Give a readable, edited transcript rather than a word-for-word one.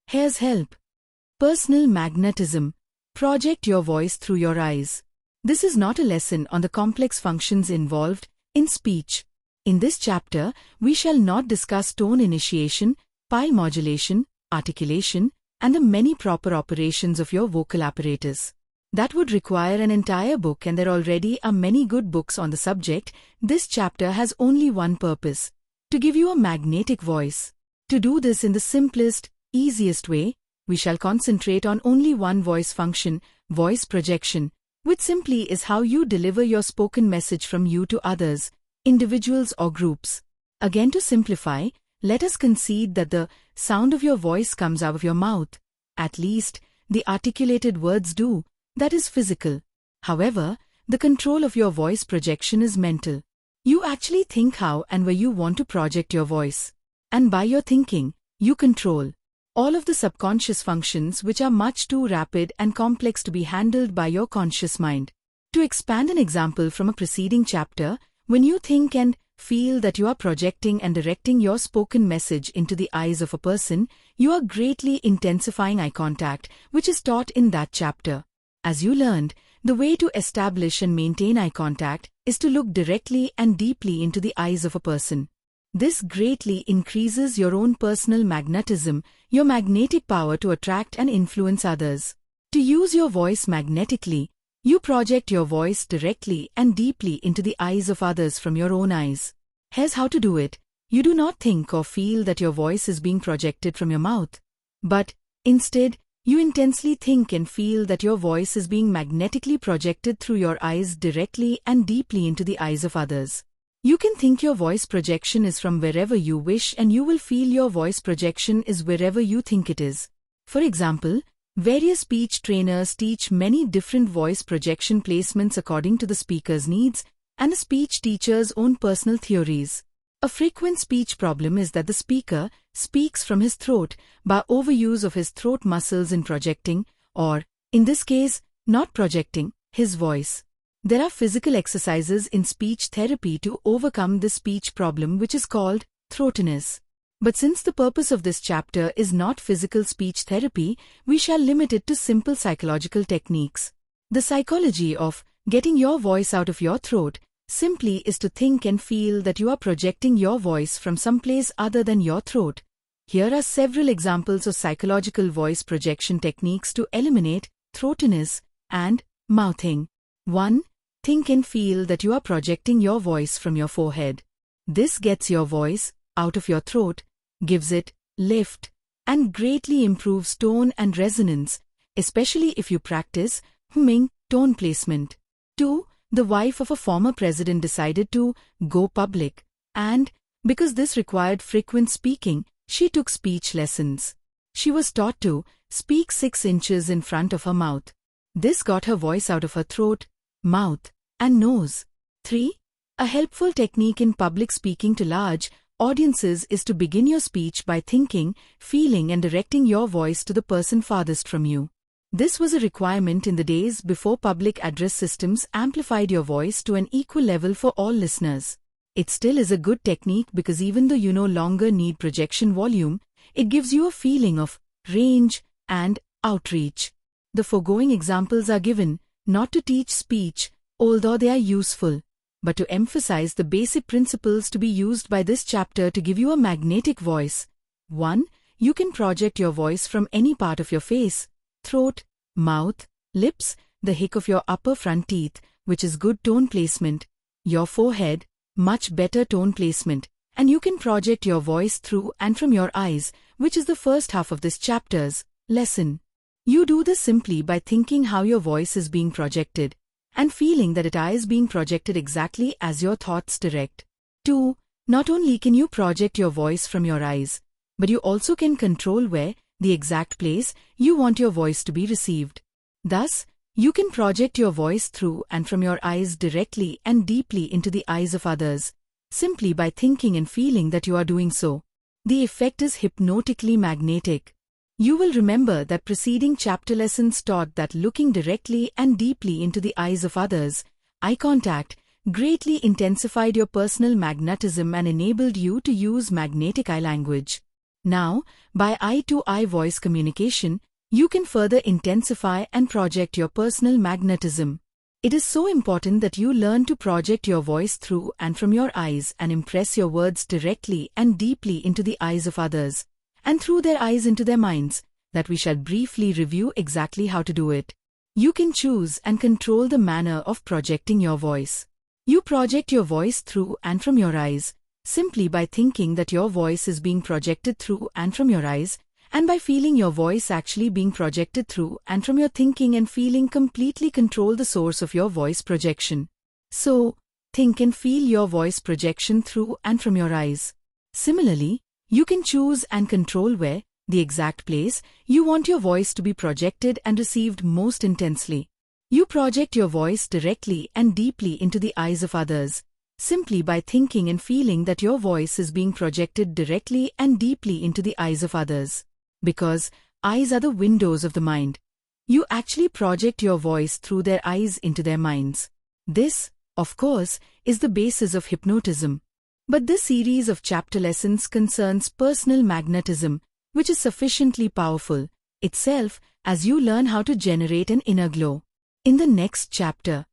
Here's help. Personal magnetism. Project your voice through your eyes. This is not a lesson on the complex functions involved in speech. In this chapter, we shall not discuss tone initiation, pi modulation, articulation, and the many proper operations of your vocal apparatus. That would require an entire book, and there already are many good books on the subject. This chapter has only one purpose: to give you a magnetic voice. To do this in the simplest, easiest way, we shall concentrate on only one voice function, voice projection, which simply is how you deliver your spoken message from you to others, individuals or groups. Again, to simplify, let us concede that the sound of your voice comes out of your mouth. At least, the articulated words do. That is physical. However, the control of your voice projection is mental. You actually think how and where you want to project your voice. And by your thinking, you control all of the subconscious functions, which are much too rapid and complex to be handled by your conscious mind. To expand an example from a preceding chapter, when you think and feel that you are projecting and directing your spoken message into the eyes of a person, you are greatly intensifying eye contact, which is taught in that chapter. As you learned, the way to establish and maintain eye contact is to look directly and deeply into the eyes of a person. This greatly increases your own personal magnetism, your magnetic power to attract and influence others. To use your voice magnetically, you project your voice directly and deeply into the eyes of others from your own eyes. Here's how to do it. You do not think or feel that your voice is being projected from your mouth, but instead, you intensely think and feel that your voice is being magnetically projected through your eyes directly and deeply into the eyes of others. You can think your voice projection is from wherever you wish, and you will feel your voice projection is wherever you think it is. For example, various speech trainers teach many different voice projection placements according to the speaker's needs and a speech teacher's own personal theories. A frequent speech problem is that the speaker speaks from his throat by overuse of his throat muscles in projecting, or, in this case, not projecting, his voice. There are physical exercises in speech therapy to overcome this speech problem, which is called throatiness. But since the purpose of this chapter is not physical speech therapy, we shall limit it to simple psychological techniques. The psychology of getting your voice out of your throat simply is to think and feel that you are projecting your voice from some place other than your throat. Here are several examples of psychological voice projection techniques to eliminate throatiness and mouthing. 1. Think and feel that you are projecting your voice from your forehead. This gets your voice out of your throat, gives it lift, and greatly improves tone and resonance, especially if you practice humming tone placement. 2. The wife of a former president decided to go public, and, because this required frequent speaking, she took speech lessons. She was taught to speak 6 inches in front of her mouth. This got her voice out of her throat, mouth, and nose. 3. A helpful technique in public speaking to large audiences is to begin your speech by thinking, feeling, and directing your voice to the person farthest from you. This was a requirement in the days before public address systems amplified your voice to an equal level for all listeners. It still is a good technique because even though you no longer need projection volume, it gives you a feeling of range and outreach. The foregoing examples are given not to teach speech, although they are useful, but to emphasize the basic principles to be used by this chapter to give you a magnetic voice. 1. You can project your voice from any part of your face: throat, mouth, lips, the hick of your upper front teeth, which is good tone placement, your forehead, much better tone placement, and you can project your voice through and from your eyes, which is the first half of this chapter's lesson. You do this simply by thinking how your voice is being projected, and feeling that it is being projected exactly as your thoughts direct. 2. Not only can you project your voice from your eyes, but you also can control where, the exact place, you want your voice to be received. Thus, you can project your voice through and from your eyes directly and deeply into the eyes of others, simply by thinking and feeling that you are doing so. The effect is hypnotically magnetic. You will remember that preceding chapter lessons taught that looking directly and deeply into the eyes of others, eye contact, greatly intensified your personal magnetism and enabled you to use magnetic eye language. Now, by eye-to-eye voice communication, you can further intensify and project your personal magnetism. It is so important that you learn to project your voice through and from your eyes and impress your words directly and deeply into the eyes of others, and through their eyes into their minds, that we shall briefly review exactly how to do it. You can choose and control the manner of projecting your voice. You project your voice through and from your eyes, simply by thinking that your voice is being projected through and from your eyes, and by feeling your voice actually being projected through and from your thinking and feeling completely control the source of your voice projection. So, think and feel your voice projection through and from your eyes. Similarly, you can choose and control where, the exact place, you want your voice to be projected and received most intensely. You project your voice directly and deeply into the eyes of others, simply by thinking and feeling that your voice is being projected directly and deeply into the eyes of others. Because eyes are the windows of the mind. You actually project your voice through their eyes into their minds. This, of course, is the basis of hypnotism. But this series of chapter lessons concerns personal magnetism, which is sufficiently powerful itself as you learn how to generate an inner glow. In the next chapter,